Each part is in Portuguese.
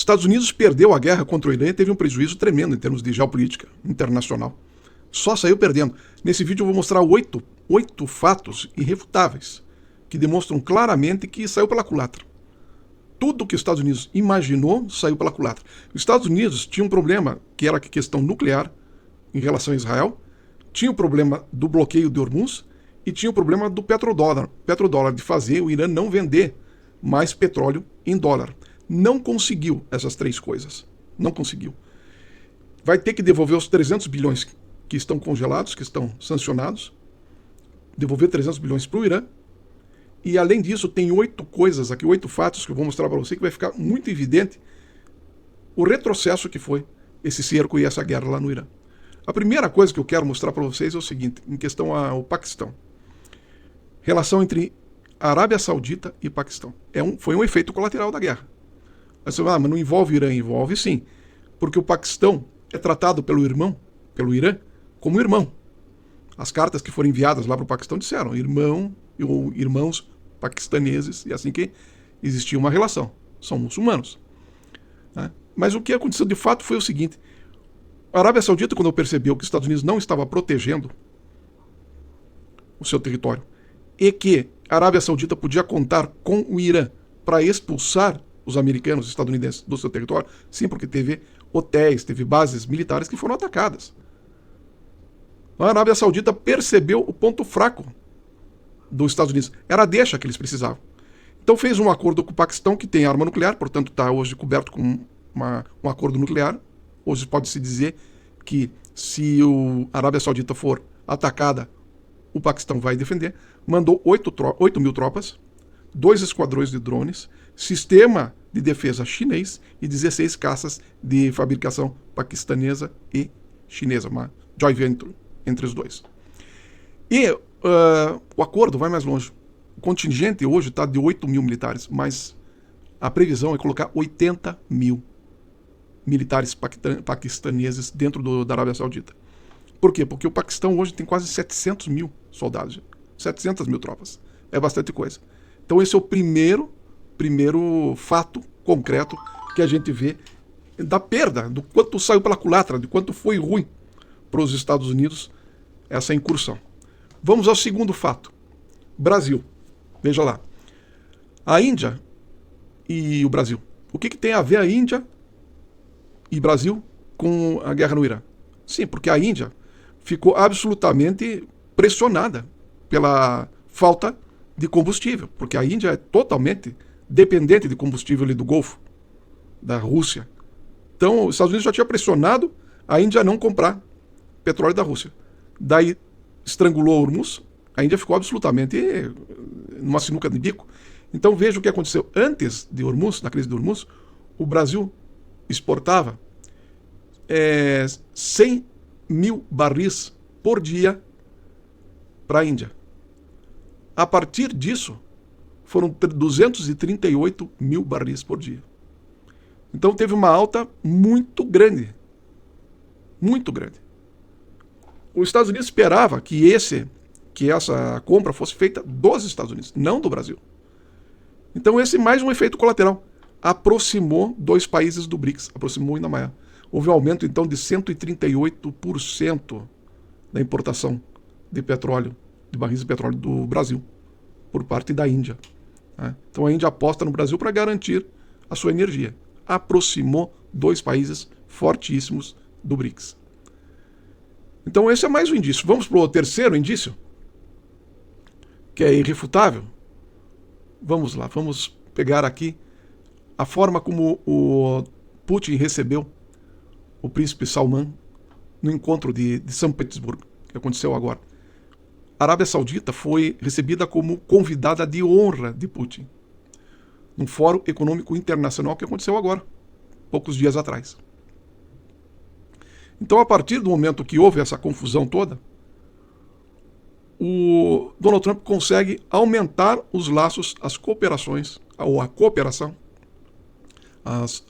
Estados Unidos perdeu a guerra contra o Irã e teve um prejuízo tremendo em termos de geopolítica internacional. Só saiu perdendo. Nesse vídeo eu vou mostrar oito fatos irrefutáveis que demonstram claramente que saiu pela culatra. Tudo que os Estados Unidos imaginou saiu pela culatra. Os Estados Unidos tinham um problema que era a questão nuclear em relação a Israel, tinha o problema do bloqueio de Hormuz e tinha o problema do petrodólar, de fazer o Irã não vender mais petróleo em dólar. Não conseguiu essas três coisas. Não conseguiu. Vai ter que devolver os 300 bilhões que estão congelados, que estão sancionados, devolver 300 bilhões para o Irã. E além disso, tem 8 coisas aqui, 8 fatos que eu vou mostrar para você, que vai ficar muito evidente o retrocesso que foi esse cerco e essa guerra lá no Irã. A primeira coisa que eu quero mostrar para vocês é o seguinte, em questão ao Paquistão. Relação entre a Arábia Saudita e Paquistão. Foi um efeito colateral da guerra. Mas você fala, mas não envolve o Irã? Envolve sim. Porque o Paquistão é tratado pelo Irã, como irmão. As cartas que foram enviadas lá para o Paquistão disseram irmão ou irmãos paquistaneses, e assim que existia uma relação. São muçulmanos. Né? Mas o que aconteceu de fato foi o seguinte. A Arábia Saudita, quando percebeu que os Estados Unidos não estava protegendo o seu território e que a Arábia Saudita podia contar com o Irã para expulsar os americanos e estadunidenses do seu território, sim, porque teve hotéis, teve bases militares que foram atacadas. A Arábia Saudita percebeu o ponto fraco dos Estados Unidos. Era a deixa que eles precisavam. Então fez um acordo com o Paquistão, que tem arma nuclear, portanto está hoje coberto com um acordo nuclear. Hoje pode-se dizer que se a Arábia Saudita for atacada, o Paquistão vai defender. Mandou 8 mil tropas, 2 esquadrões de drones, sistema de defesa chinês e 16 caças de fabricação paquistanesa e chinesa, uma joint venture entre os dois. E o acordo vai mais longe. O contingente hoje está de 8 mil militares, mas a previsão é colocar 80 mil militares paquistaneses dentro da Arábia Saudita. Por quê? Porque o Paquistão hoje tem quase 700 mil soldados, 700 mil tropas. É bastante coisa. Então esse é o primeiro fato concreto que a gente vê da perda, do quanto saiu pela culatra, de quanto foi ruim para os Estados Unidos essa incursão. Vamos ao segundo fato. Brasil. Veja lá. A Índia e o Brasil. O que tem a ver a Índia e Brasil com a guerra no Irã? Sim, porque a Índia ficou absolutamente pressionada pela falta de combustível, porque a Índia é totalmente dependente de combustível ali do Golfo, da Rússia. Então, os Estados Unidos já tinha pressionado a Índia a não comprar petróleo da Rússia. Daí estrangulou Hormuz, a Índia ficou absolutamente numa sinuca de bico. Então veja o que aconteceu. Antes de Hormuz, na crise de Hormuz, o Brasil exportava 100 mil barris por dia para a Índia. A partir disso, foram 238 mil barris por dia. Então teve uma alta muito grande. Muito grande. Os Estados Unidos esperava que essa compra fosse feita dos Estados Unidos, não do Brasil. Então esse é mais um efeito colateral. Aproximou dois países do BRICS, aproximou ainda mais. Houve um aumento então de 138% da importação de petróleo, de barris de petróleo do Brasil, por parte da Índia. Então a Índia aposta no Brasil para garantir a sua energia. Aproximou dois países fortíssimos do BRICS. Então esse é mais um indício. Vamos para o terceiro indício, que é irrefutável. Vamos lá, vamos pegar aqui a forma como o Putin recebeu o príncipe Salman no encontro de São Petersburgo, que aconteceu agora. A Arábia Saudita foi recebida como convidada de honra de Putin, num Fórum Econômico Internacional que aconteceu agora, poucos dias atrás. Então, a partir do momento que houve essa confusão toda, o Donald Trump consegue aumentar os laços, as cooperações, ou a cooperação, as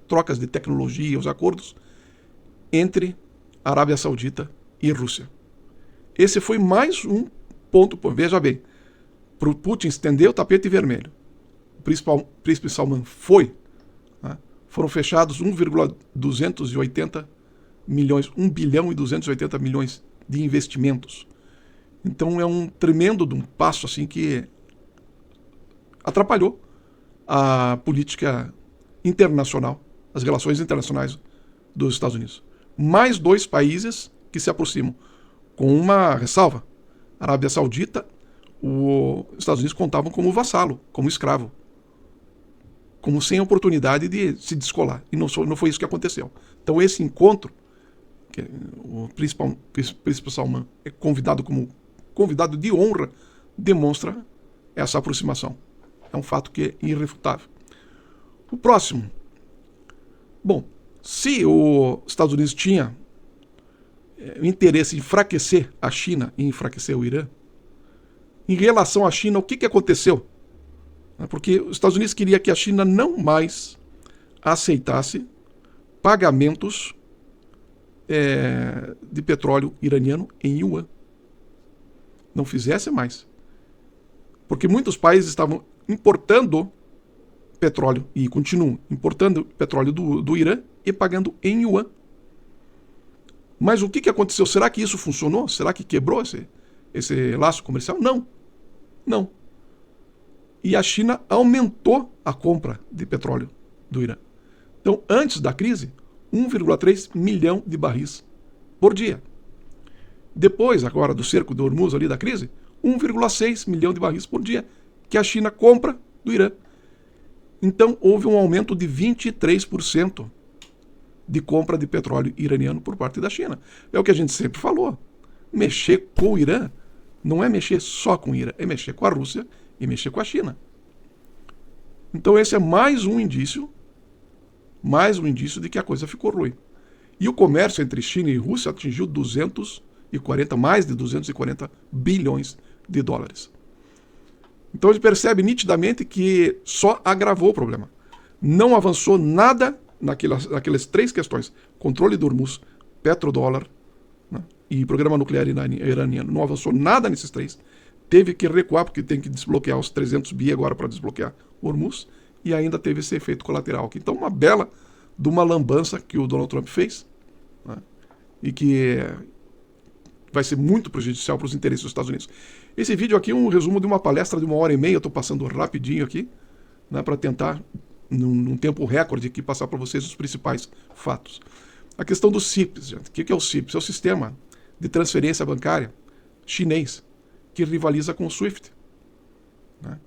trocas de tecnologia, os acordos entre Arábia Saudita e Rússia. Esse foi mais um ponto, veja bem, para o Putin estender o tapete vermelho. O príncipe Salman foi, foram fechados 1,280 milhões, 1 bilhão e 280 milhões de investimentos. Então é um tremendo de um passo assim que atrapalhou a política internacional, as relações internacionais dos Estados Unidos. Mais dois países que se aproximam, com uma ressalva. A Arábia Saudita, os Estados Unidos contavam como vassalo, como escravo, como sem oportunidade de se descolar. E não foi isso que aconteceu. Então esse encontro, que o príncipe Salman é convidado como convidado de honra, demonstra essa aproximação. É um fato que é irrefutável. O próximo. Bom, se os Estados Unidos tinha o interesse em enfraquecer a China e enfraquecer o Irã, em relação à China, o que aconteceu? Porque os Estados Unidos queria que a China não mais aceitasse pagamentos de petróleo iraniano em yuan. Não fizesse mais. Porque muitos países estavam importando petróleo e continuam importando petróleo do Irã e pagando em yuan. Mas o que aconteceu? Será que isso funcionou? Será que quebrou esse laço comercial? Não. Não. E a China aumentou a compra de petróleo do Irã. Então, antes da crise, 1,3 milhão de barris por dia. Depois, agora, do cerco do Hormuz ali da crise, 1,6 milhão de barris por dia que a China compra do Irã. Então, houve um aumento de 23% de compra de petróleo iraniano por parte da China. É o que a gente sempre falou. Mexer com o Irã não é mexer só com o Irã, é mexer com a Rússia e mexer com a China. Então esse é mais um indício de que a coisa ficou ruim. E o comércio entre China e Rússia atingiu mais de 240 bilhões de dólares. Então a gente percebe nitidamente que só agravou o problema. Não avançou nada naquelas três questões: controle do Hormuz, petrodólar, né, e programa nuclear iraniano. Não avançou nada nesses três. Teve que recuar, porque tem que desbloquear os 300 bi agora para desbloquear o Hormuz, e ainda teve esse efeito colateral. Então, uma bela de uma lambança que o Donald Trump fez, né, e que vai ser muito prejudicial para os interesses dos Estados Unidos. Esse vídeo aqui é um resumo de uma palestra de 1h30, eu estou passando rapidinho aqui, né, para tentar, num tempo recorde aqui, passar para vocês os principais fatos. A questão dos CIPs, gente. O que é o CIPs? É o sistema de transferência bancária chinês, que rivaliza com o SWIFT. Né?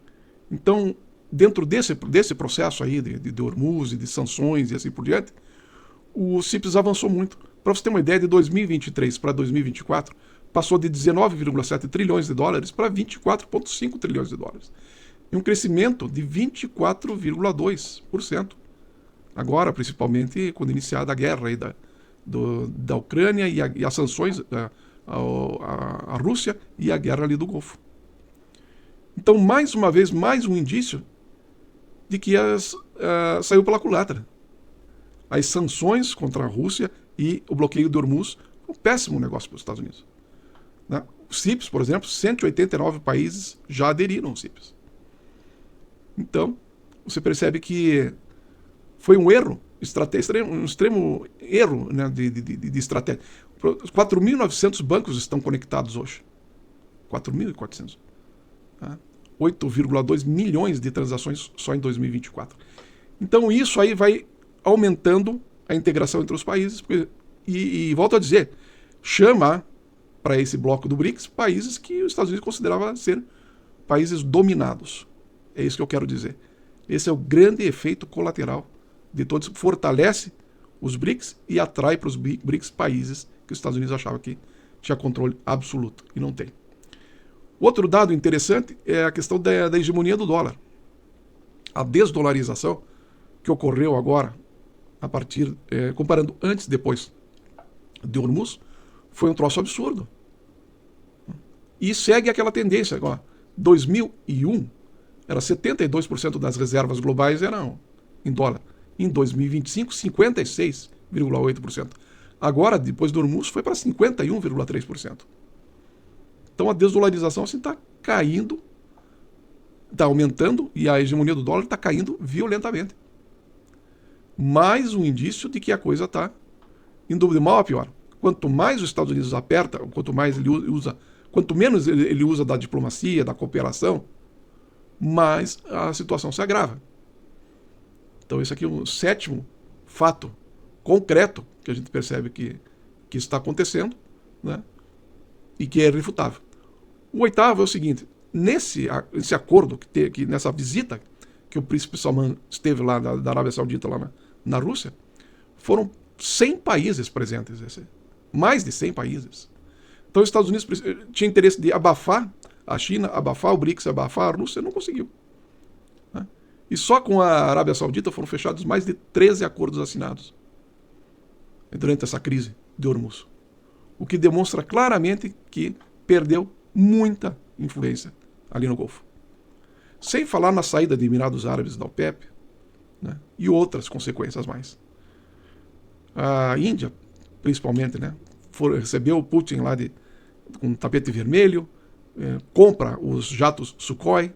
Então, dentro desse processo aí de Hormuz e de sanções e assim por diante, o CIPs avançou muito. Para você ter uma ideia, de 2023 para 2024, passou de 19,7 trilhões de dólares para 24,5 trilhões de dólares. E um crescimento de 24,2%. Agora, principalmente, quando iniciada a guerra aí da Ucrânia e as sanções a Rússia e a guerra ali do Golfo. Então, mais uma vez, mais um indício de que saiu pela culatra. As sanções contra a Rússia e o bloqueio do Hormuz foi um péssimo negócio para os Estados Unidos. Né? O CIPS, por exemplo, 189 países já aderiram ao CIPS. Então, você percebe que foi um erro, um extremo erro, né, de estratégia. 4.900 bancos estão conectados hoje. 4.400. Tá? 8,2 milhões de transações só em 2024. Então isso aí vai aumentando a integração entre os países. E volto a dizer, chama para esse bloco do BRICS países que os Estados Unidos considerava ser países dominados. É isso que eu quero dizer. Esse é o grande efeito colateral de todos. Fortalece os BRICS e atrai para os BRICS países que os Estados Unidos achavam que tinha controle absoluto, e não tem. Outro dado interessante é a questão da hegemonia do dólar. A desdolarização que ocorreu agora, a partir, comparando antes e depois de Hormuz, foi um troço absurdo. E segue aquela tendência agora. 2001, era 72% das reservas globais eram em dólar. Em 2025, 56,8%. Agora, depois do Hormuz, foi para 51,3%. Então a desdolarização assim, está caindo, está aumentando, e a hegemonia do dólar está caindo violentamente. mais um indício de que a coisa está indo de mal a pior. Quanto mais os Estados Unidos aperta, quanto menos ele usa da diplomacia, da cooperação, mais a situação se agrava. Então esse aqui é o 7º fato concreto que a gente percebe que está acontecendo, né? E que é irrefutável. O 8º é o seguinte: nesse acordo, nessa visita que o príncipe Salman esteve lá da Arábia Saudita, lá na Rússia, foram 100 países presentes, mais de 100 países. Então os Estados Unidos tinha interesse de abafar a China, abafar o BRICS, abafar a Rússia, não conseguiu. Né? E só com a Arábia Saudita foram fechados mais de 13 acordos assinados durante essa crise de Hormuz. O que demonstra claramente que perdeu muita influência ali no Golfo. Sem falar na saída de Emirados Árabes da OPEP, né, e outras consequências mais. A Índia, principalmente, né, recebeu o Putin lá com um tapete vermelho, compra os jatos Sukhoi.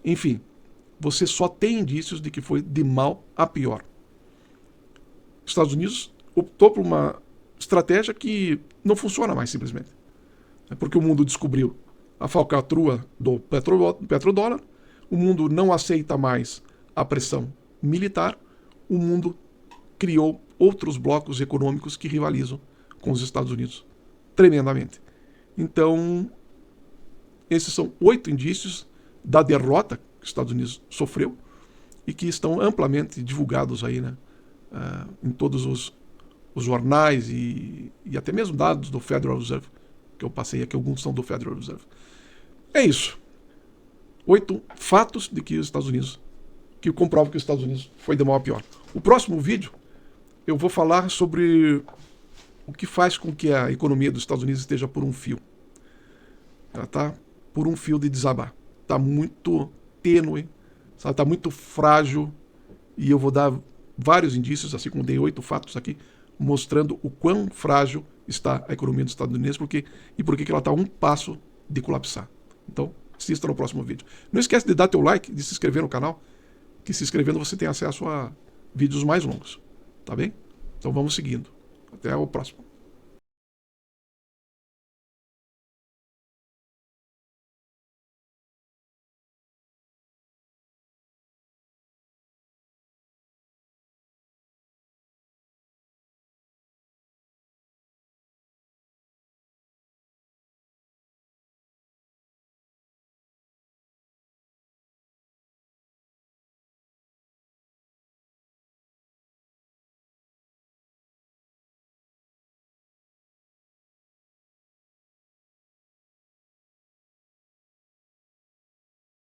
Enfim, você só tem indícios de que foi de mal a pior. Os Estados Unidos optou por uma estratégia que não funciona mais, simplesmente. É porque o mundo descobriu a falcatrua do petrodólar, o mundo não aceita mais a pressão militar, o mundo criou outros blocos econômicos que rivalizam com os Estados Unidos tremendamente. Então, esses são 8 indícios da derrota que os Estados Unidos sofreu e que estão amplamente divulgados aí, né, em todos os jornais e até mesmo dados do Federal Reserve, que eu passei aqui, alguns são do Federal Reserve. É isso. 8 fatos de que os Estados Unidos, que comprovam que os Estados Unidos foi de mal a pior. O próximo vídeo eu vou falar sobre o que faz com que a economia dos Estados Unidos esteja por um fio. Ela está por um fio de desabar. Está muito tênue, está muito frágil, e eu vou dar vários indícios, assim como dei 8 fatos aqui, mostrando o quão frágil está a economia dos Estados Unidos e por que ela está a um passo de colapsar. Então, assista no próximo vídeo. Não esquece de dar teu like, de se inscrever no canal, que se inscrevendo você tem acesso a vídeos mais longos. Tá bem? Então vamos seguindo. Até o próximo.